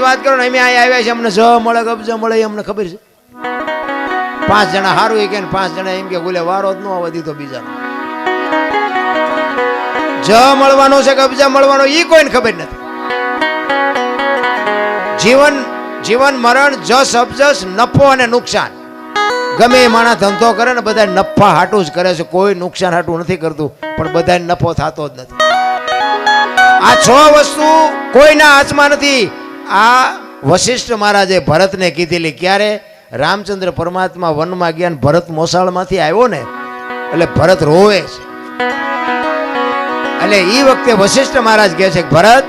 વાત કરો ને અમે અહીંયા આવ્યા છે અમને જ મળે કબજા મળે અમને ખબર છે 5 જણા હારું કે 5 જણા એમ કે બોલે વારો જ ન આવવા દીધો બીજાનો જ મળવાનો છે કબજા મળવાનો ઈ કોઈને ખબર નથી જીવન મરણ જસ અબજસ નફો અને નુકસાન ગમે એ માણસ ધંધો કરે ને બધા નફા હાટું જ કરે છે કોઈ નુકસાન હાટું નથી કરતું પણ બધા નફો થતો જ નથી આ 6 વસ્તુ કોઈના હાથમાં નથી આ વશિષ્ઠ મહારાજે ભરતને કીધેલી ક્યારે રામચંદ્ર પરમાત્મા વનમાં ગયા ને ભરત મોસાળમાંથી આવ્યો ને એટલે ભરત રોવે છે એટલે ઈ વખતે વશિષ્ઠ મહારાજ કહે છે ભરત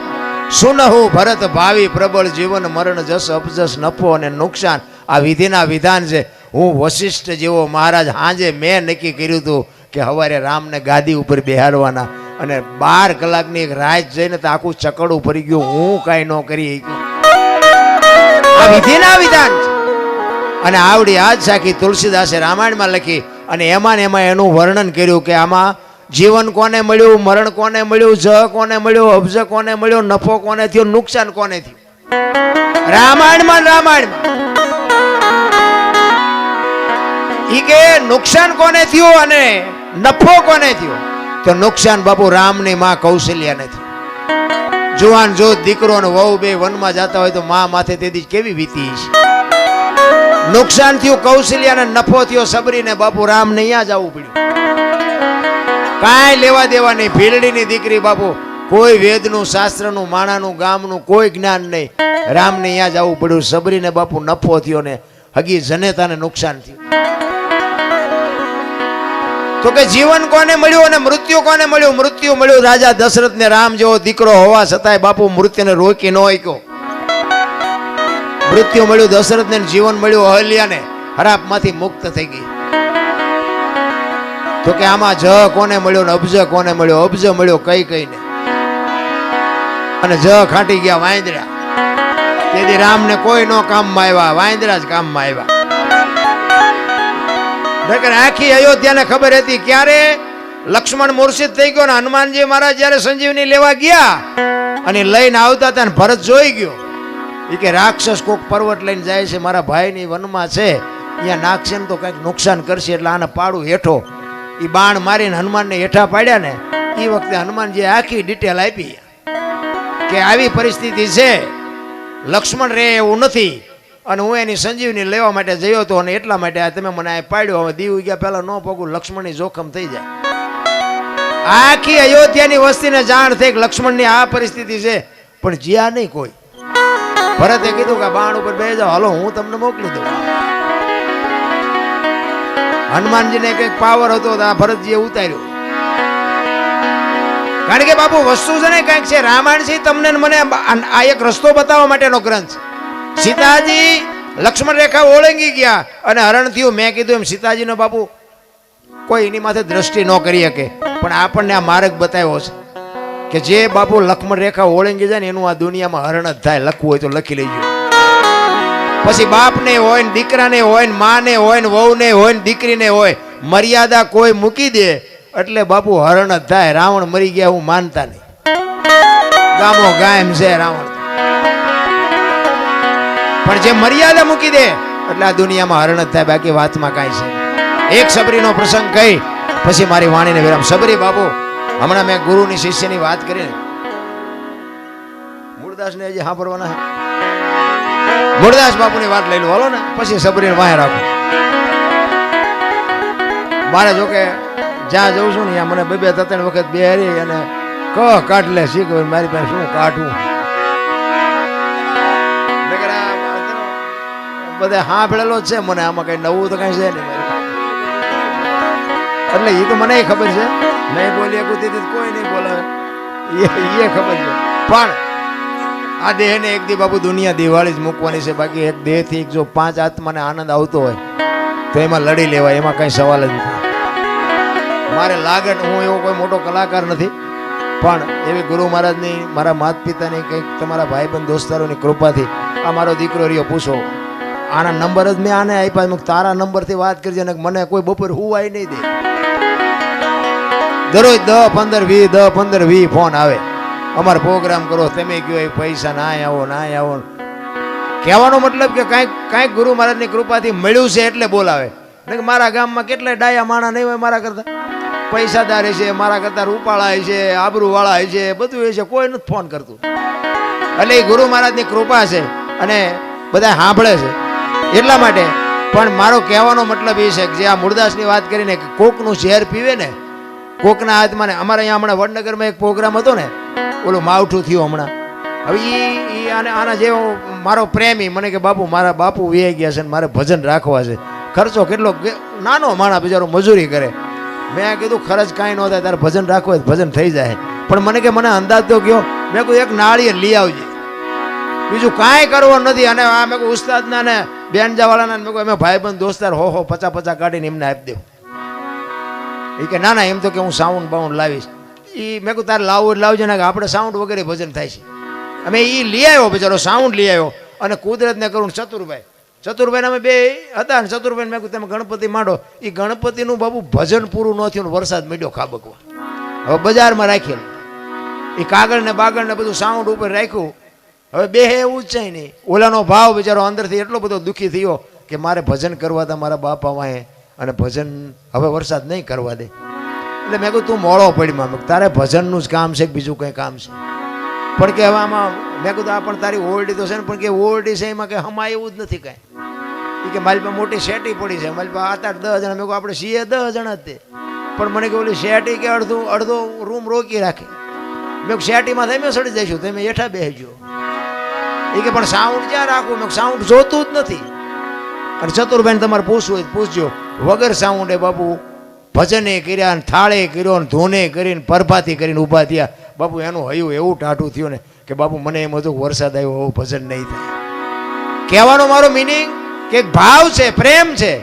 સુનહુ ભરત ભાવિ પ્રબળ જીવન મરણ જસ અપજસ નફો અને નુકસાન આ વિધિના વિધાન છે હું વશિષ્ઠ જેવો મહારાજ હાજે મેં નક્કી કર્યું હતું કે સવારે રામને ગાદી ઉપર બેહાડવાના અને 12 કલાકની એક રાત જઈને તો આખું ચકડું ભરી ગયું હું કાંઈ ન કરી આ વિધિના વિધાન છે અને આવડી આજ સાખી તુલસીદાસે રામાયણમાં લખી અને એમાં એનું વર્ણન કર્યું કે આમાં જીવન કોને મળ્યું મરણ કોને મળ્યું જ કોને મળ્યું અબજ કોને મળ્યો નફો કોને થયો નુકસાન કોને થયું રામાયણમાં ઈ કે નુકસાન કોને થયું અને નફો કોને થયો તો નુકસાન બાપુ રામની માં કૌશલ્યાને થયું જુવાન જો દીકરો ને વહુ બે વનમાં જતા હોય તો માં માથે તેથી કેવી વીતી છે નુકસાન થયું કૌશલ્યાને નફો થયો સબરીને બાપુ રામને અહીંયા જવું પડ્યું કાંઈ લેવા દેવા નહીં ભીલડીની દીકરી બાપુ કોઈ વેદનું શાસ્ત્રનું માણાનું ગામનું કોઈ જ્ઞાન નહીં રામને અહીંયા જવું પડ્યું સબરીને બાપુ નફો થયો ને હગી જનેતાને નુકસાન થયું તો કે જીવન કોને મળ્યું અને મૃત્યુ કોને મળ્યું મૃત્યુ મળ્યું રાજા દશરથને રામ જેવો દીકરો હોવા છતાંય બાપુ મૃત્યુને રોકી ન શક્યો મૃત્યુ મળ્યું દશરથને જીવન મળ્યું અહલ્યાને હરાપમાંથી મુક્ત થઈ ગઈ તો કે આમાં જ કોને મળ્યો ને અબજ કોને મળ્યો અબજ મળ્યો કઈ કઈને અને જ ખાટી ગયા વાંદરા તેથી રામને કોઈ નો કામમાં આવ્યા વાંદરા જ કામમાં આવ્યા આખી અયોધ્યાને ખબર હતી ક્યારે લક્ષ્મણ મૂર્છિત થઈ ગયો ને હનુમાનજી મહારાજ જયારે સંજીવની લેવા ગયા અને લઈને આવતા હતા ને ભરત જોઈ ગયો એ કે રાક્ષસ કોક પર્વત લઈને જાય છે મારા ભાઈની વનમાં છે અહીંયા નાખશે ને તો કંઈક નુકસાન કરશે એટલે આને પાડું હેઠો એ બાણ મારીને હનુમાનને હેઠા પાડ્યા ને એ વખતે હનુમાનજી આખી ડિટેલ આપી કે આવી પરિસ્થિતિ છે લક્ષ્મણ રે એવું નથી અને હું એની સંજીવની લેવા માટે જયો હતો અને એટલા માટે આ તમે મને આ પાડ્યો હવે દીવ ગયા પહેલા ન પગું લક્ષ્મણની જોખમ થઈ જાય આખી અયોધ્યાની વસ્તીને જાણ થઈ કે લક્ષ્મણની આ પરિસ્થિતિ છે પણ જ્યાં નહીં કોઈ ભરતે કીધું કે બાણ ઉપર બેસી જાઓ હાલો હું તમને મોકલી દઉં હનુમાનજીને કઈક પાવર હતો તો આ ભરતજીએ ઉતાર્યો કારણ કે બાપુ વસ્તુ છે ને કઈક છે રામાયણ છે તમને મને આ એક રસ્તો બતાવવા માટેનો ગ્રંથ સીતાજી લક્ષ્મણ રેખા ઓળંગી ગયા અને હરણ થયું મેં કીધું એમ સીતાજીનો બાપુ કોઈ એની માથે દ્રષ્ટિ ન કરી શકે પણ આપણને આ માર્ગ બતાવ્યો છે કે જે બાપુ લક્ષ્મણ રેખા ઓળંગી જાય ને એનું આ દુનિયામાં હરણ જ થાય લખવું હોય તો લખી લેજો પછી બાપને હોય ને દીકરાને હોય ને માને હોય ને વહુને હોય ને દીકરીને હોય મર્યાદા કોઈ મૂકી દે એટલે બાપુ હરણ જ થાય રાવણ મરી ગયા હું માનતા નહીં ગામો ગાયમ છે રાવણ પણ જે મર્યાદા મૂકી દે એટલે આ દુનિયામાં હરણ જ થાય બાકી વાતમાં કાંઈ છે એક સબરીનો પ્રસંગ કહી પછી મારી વાણીને વિરામ સબરી બાપુ હમણાં મેં ગુરુની શિષ્યની વાત કરીને મૂળદાસને હજી સાંભળવાના મૂળદાસ બાપુની વાત લઈ લો હાલો ને પછી સબરીને વાહે રાખો મારે જોકે જ્યાં જઉં છું ને ત્યાં મને 2-3 વખત બેહારી અને કાઢ લે શીખ મારી પાસે શું કાઢવું બધા સાંભળેલો જ છે મને આમાં કઈ નવું તો કઈ છે નહીં એટલે એ તો મને ખબર છે નહીં બોલી શકું કોઈ નહીં બોલે એ ખબર છે પણ આ દેહને એક દી બાપુ દુનિયા દિવાળી જ મૂકવાની છે બાકી એક દેહથી જો 5 આત્માને આનંદ આવતો હોય તો એમાં લડી લેવાય એમાં કઈ સવાલ જ નથી મારે લાગે હું એવો કોઈ મોટો કલાકાર નથી પણ એવી ગુરુ મહારાજની મારા માતા પિતાની કંઈક તમારા ભાઈબંધ દોસ્તારોની કૃપાથી આ મારો દીકરો રહ્યો પૂછો આના નંબર જ મેં આને આપ્યા તારા નંબરથી વાત કરજે ને મને કોઈ બપોર હુવાય નહીં દે દરરોજ 10-15-20 ફોન આવે અમારો પ્રોગ્રામ કરો તમે કયો પૈસા ના આવો કહેવાનો મતલબ કે કાંઈક ગુરુ મહારાજની કૃપાથી મળ્યું છે એટલે બોલાવે. કે મારા ગામમાં કેટલાય ડાયા માણા નહીં હોય મારા કરતા, પૈસાદાર છે, મારા કરતા રૂપાળા છે, આબરૂવાળા છે, બધું એ છે, કોઈ નથી ફોન કરતું. એટલે એ ગુરુ મહારાજની કૃપા છે અને બધા સાંભળે છે એટલા માટે. પણ મારો કહેવાનો મતલબ એ છે કે જે આ મૂળદાસની વાત કરીને કે કોકનું ઝેર પીવે ને, કોકના હાથમાં. અમારે અહીંયા હમણાં વડનગરમાં એક પ્રોગ્રામ હતો ને, ઓલું માવઠું થયું હમણાં. હવે એ આના જેવો મારો પ્રેમી મને કે બાપુ મારા બાપુ વે ગયા છે ને મારે ભજન રાખવા છે. ખર્ચો કેટલો, નાનો માણા બિચારો મજૂરી કરે. મેં કીધું ખર્ચ કાંઈ ન થાય, તારે ભજન રાખવું હોય ભજન થઈ જાય. પણ મને કે મને અંદાજ તો ગયો. મેં કહ્યું એક નાળિયેર લઈ આવજે, બીજું કાંઈ કરવું નથી. અને આ મેં કહું ઉસ્તાદના ને બેનજાવાળાના મેં કહું અમે ભાઈબંધ દોસ્તાર 50 કાઢીને એમને આપી દઉં. એ કે ના એમ તો કે હું સાઉન્ડ બાઉન્ડ લાવીશ. એ મેં કહું તારે લાવવું એટલે લાવજે ને, કે આપણે સાઉન્ડ વગેરે ભજન થાય છે. અમે એ લઈ આવ્યો બિચારો, સાઉન્ડ લઈ આવ્યો. અને કુદરતને કરું ચતુરભાઈ અમે બે હતા ને, ચતુરભાઈ મેં કહું તમે ગણપતિ માંડો. એ ગણપતિનું બાબુ ભજન પૂરું ન થયું, વરસાદ માંડ્યો ખાબકવા. હવે બજારમાં રાખેલું એ કાગળ ને બાગળ ને બધું સાઉન્ડ ઉપર રાખ્યું. હવે બે એવું જ છે નહીં. ઓલાનો ભાવ બિચારો અંદરથી એટલો બધો દુઃખી થયો કે મારે ભજન કરવા હતા મારા બાપા વાંહે, અને ભજન હવે વરસાદ નહીં કરવા દે. એટલે મેં કહ્યું તું મોડો પડીમાં, તારે ભજનનું જ કામ છે કે બીજું કંઈ કામ છે? પણ કે હવે આમાં મેં કીધું આ પણ તારી ઓરડી તો છે ને, પણ કે ઓરડી છે એમાં કે હમા એવું જ નથી કાંઈ. એ કે મારી પાસે મોટી શેટી પડી છે, મારી પાસે 8-8 10 જણા. મેં કહું આપણે છીએ 10 જણા જ તે, પણ મને કે ઓલી શેટી કે અડધો રૂમ રોકી રાખે. મેં કહું શેટીમાં તમે સડી જઈશું, તમે હેઠા બેસજો. એ કે પણ સાઉન્ડ ક્યાં રાખવું? મેં સાઉન્ડ જોતું જ નથી. અને ચતુરભાઈને તમારે પૂછવું હોય પૂછજો. વગર સાઉન્ડે બાપુ ભજને કર્યા ને થાળે કર્યો ને ધોને કરીને પરભાતી કરીને ઊભા થયા. બાપુ એનું હયું એવું ટાઢું થયું ને કે બાપુ મને એમ હતું વરસાદ આવ્યો એવું ભજન નહીં થાય. કહેવાનો મારો મિનિંગ કે ભાવ છે, પ્રેમ છે,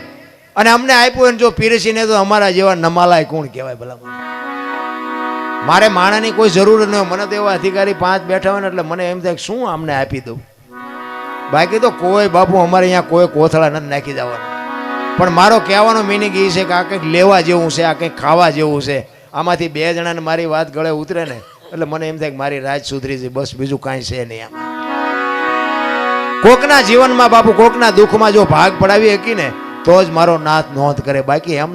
અને અમને આપ્યું એને જો પીરસીને તો અમારા જેવા નમાલાય કોણ કહેવાય ભલા? મારે માણાની કોઈ જરૂર ન હોય. મને તો એવા અધિકારી 5 બેઠા હોય ને એટલે મને એમ થાય શું અમને આપી દઉં. બાકી તો કોઈ બાપુ અમારે અહીંયા કોઈ કોથળા નથી નાખી દેવાના. પણ મારો કહેવાનો મિનિંગ એ છે કે આ કંઈક લેવા જેવું છે, આ કંઈક ખાવા જેવું છે. આમાંથી 2 જણાને મારી વાત ગળે ઉતરે ને એટલે મને એમ થાય કે મારી રાજ સુધરી છે, બસ બીજું કાંઈ છે નહીં. આમાં કોકના જીવનમાં બાપુ કોકના દુઃખમાં જો ભાગ પડાવી શકી ને તો જ મારો નાથ નોંધ કરે. બાકી એમ